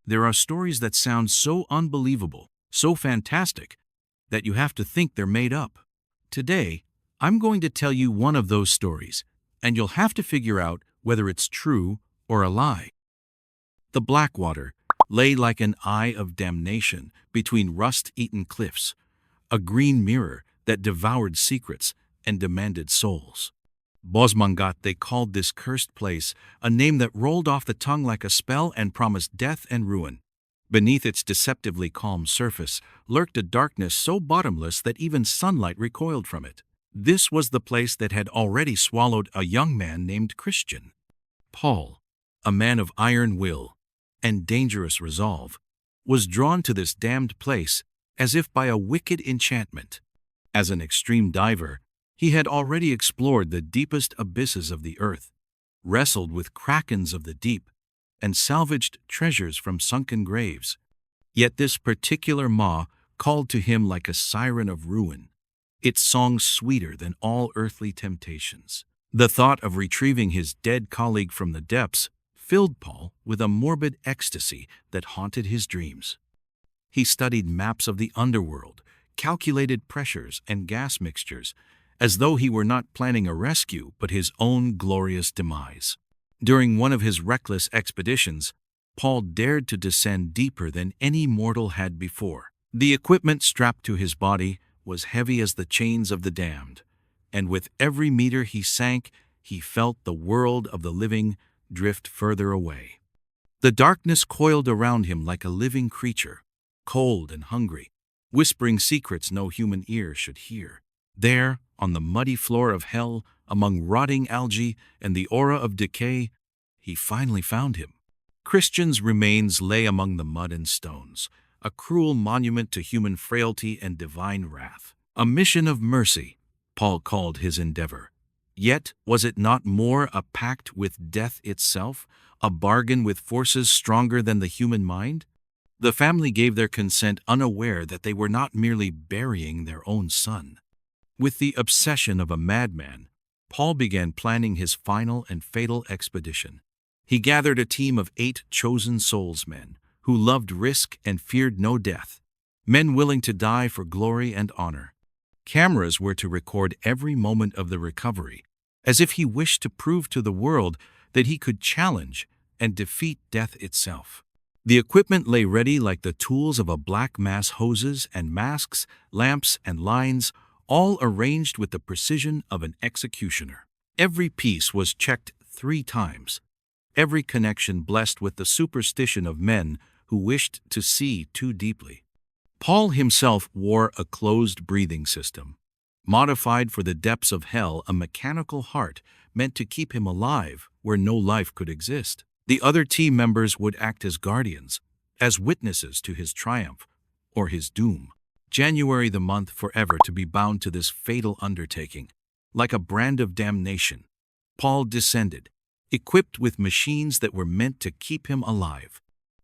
There are stories that sound so unbelievable, so fantastic, that you have to think they're made up. Today, I'm going to tell you one of those stories, and you'll have to figure out whether it's true or a lie. The Blackwater lay like an eye of damnation between rust-eaten cliffs, a green mirror that devoured secrets and demanded souls. Bosmangat, they called this cursed place, a name that rolled off the tongue like a spell and promised death and ruin. Beneath its deceptively calm surface lurked a darkness so bottomless that even sunlight recoiled from it. This was the place that had already swallowed a young man named Christian. Paul, a man of iron will and dangerous resolve, was drawn to this damned place as if by a wicked enchantment. As an extreme diver, he had already explored the deepest abysses of the earth, wrestled with krakens of the deep, and salvaged treasures from sunken graves. Yet this particular maw called to him like a siren of ruin, its song sweeter than all earthly temptations. The thought of retrieving his dead colleague from the depths filled Paul with a morbid ecstasy that haunted his dreams. He studied maps of the underworld, calculated pressures and gas mixtures, as though he were not planning a rescue but his own glorious demise. During one of his reckless expeditions, Paul dared to descend deeper than any mortal had before. The equipment strapped to his body was heavy as the chains of the damned, and with every meter he sank, he felt the world of the living drift further away. The darkness coiled around him like a living creature, cold and hungry, whispering secrets no human ear should hear. There, on the muddy floor of hell, among rotting algae and the aura of decay, he finally found him. Christian's remains lay among the mud and stones, a cruel monument to human frailty and divine wrath. A mission of mercy, Paul called his endeavor. Yet was it not more a pact with death itself, a bargain with forces stronger than the human mind? The family gave their consent unaware that they were not merely burying their own son. With the obsession of a madman, Paul began planning his final and fatal expedition. He gathered a team of 8 chosen soulsmen who loved risk and feared no death, men willing to die for glory and honor. Cameras were to record every moment of the recovery, as if he wished to prove to the world that he could challenge and defeat death itself. The equipment lay ready like the tools of a black mass: hoses and masks, lamps and lines, all arranged with the precision of an executioner. Every piece was checked 3 times, every connection blessed with the superstition of men who wished to see too deeply. Paul himself wore a closed breathing system, modified for the depths of hell, a mechanical heart meant to keep him alive where no life could exist. The other team members would act as guardians, as witnesses to his triumph or his doom. January, the month forever to be bound to this fatal undertaking. Like a brand of damnation, Paul descended, equipped with machines that were meant to keep him alive.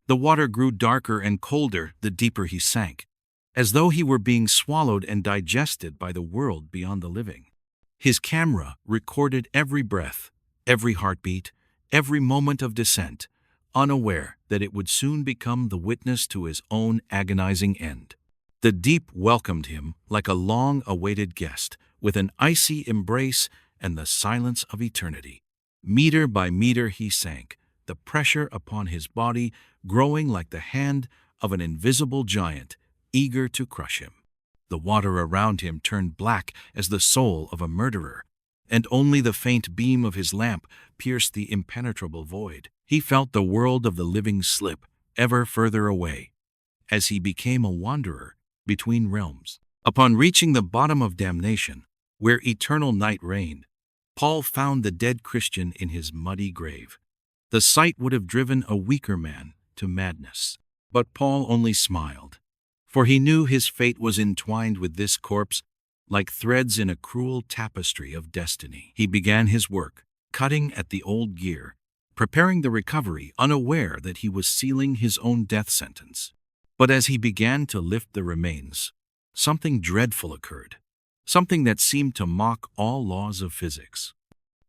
The water grew darker and colder the deeper he sank, as though he were being swallowed and digested by the world beyond the living. His camera recorded every breath, every heartbeat, every moment of descent, unaware that it would soon become the witness to his own agonizing end. The deep welcomed him like a long-awaited guest, with an icy embrace and the silence of eternity. Meter by meter he sank, the pressure upon his body growing like the hand of an invisible giant, eager to crush him. The water around him turned black as the soul of a murderer, and only the faint beam of his lamp pierced the impenetrable void. He felt the world of the living slip ever further away, as he became a wanderer between realms. Upon reaching the bottom of damnation, where eternal night reigned, Paul found the dead Christian in his muddy grave. The sight would have driven a weaker man to madness. But Paul only smiled, for he knew his fate was entwined with this corpse like threads in a cruel tapestry of destiny. He began his work, cutting at the old gear, preparing the recovery, unaware that he was sealing his own death sentence. But as he began to lift the remains, something dreadful occurred, something that seemed to mock all laws of physics.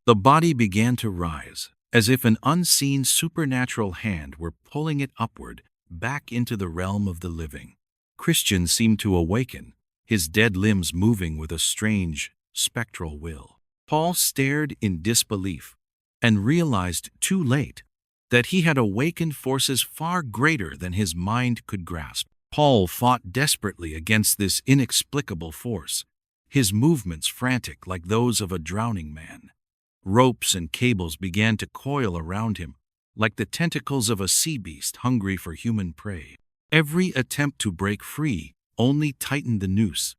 The body began to rise, as if an unseen supernatural hand were pulling it upward back into the realm of the living. Christian seemed to awaken, his dead limbs moving with a strange, spectral will. Paul stared in disbelief and realized too late that he had awakened forces far greater than his mind could grasp. Paul fought desperately against this inexplicable force, his movements frantic like those of a drowning man. Ropes and cables began to coil around him, like the tentacles of a sea beast hungry for human prey. Every attempt to break free only tightened the noose.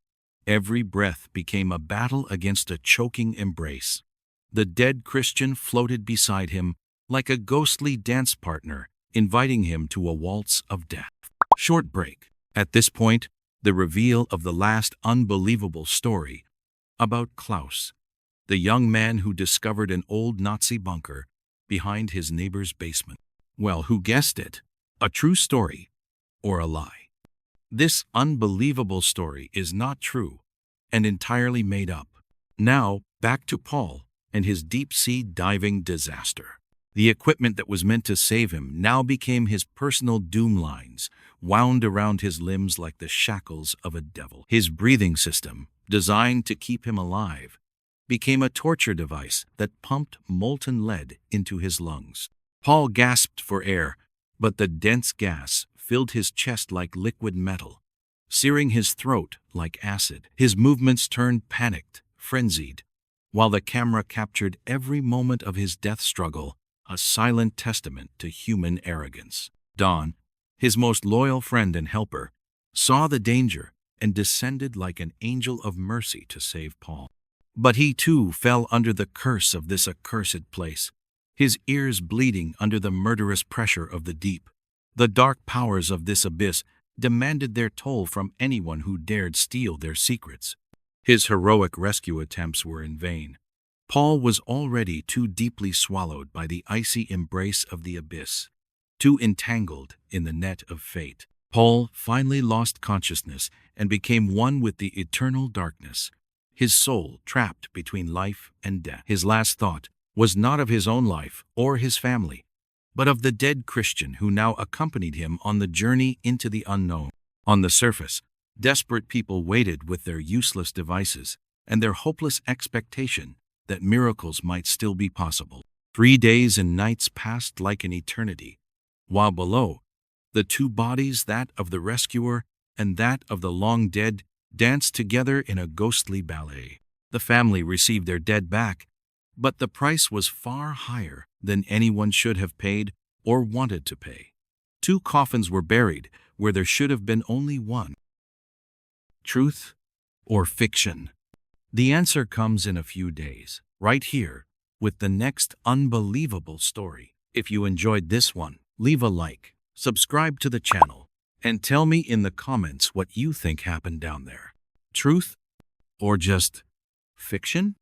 Every breath became a battle against a choking embrace. The dead Christian floated beside him like a ghostly dance partner, inviting him to a waltz of death. Short break. At this point, the reveal of the last unbelievable story about Klaus, the young man who discovered an old Nazi bunker behind his neighbor's basement. Well, who guessed it? A true story or a lie? This unbelievable story is not true and entirely made up. Now, back to Paul and his deep-sea diving disaster. The equipment that was meant to save him now became his personal doom lines, wound around his limbs like the shackles of a devil. His breathing system, designed to keep him alive, became a torture device that pumped molten lead into his lungs. Paul gasped for air, but the dense gas filled his chest like liquid metal, searing his throat like acid. His movements turned panicked, frenzied, while the camera captured every moment of his death struggle, a silent testament to human arrogance. Don, his most loyal friend and helper, saw the danger and descended like an angel of mercy to save Paul. But he too fell under the curse of this accursed place, his ears bleeding under the murderous pressure of the deep. The dark powers of this abyss demanded their toll from anyone who dared steal their secrets. His heroic rescue attempts were in vain. Paul was already too deeply swallowed by the icy embrace of the abyss, too entangled in the net of fate. Paul finally lost consciousness and became one with the eternal darkness, his soul trapped between life and death. His last thought was not of his own life or his family, but of the dead Christian who now accompanied him on the journey into the unknown. On the surface, desperate people waited with their useless devices and their hopeless expectation that miracles might still be possible. 3 days and nights passed like an eternity, while below, the two bodies, that of the rescuer and that of the long dead, danced together in a ghostly ballet. The family received their dead back, but the price was far higher than anyone should have paid or wanted to pay. 2 coffins were buried where there should have been only one. Truth or fiction? The answer comes in a few days, right here, with the next unbelievable story. If you enjoyed this one, leave a like, subscribe to the channel, and tell me in the comments what you think happened down there. Truth or just fiction?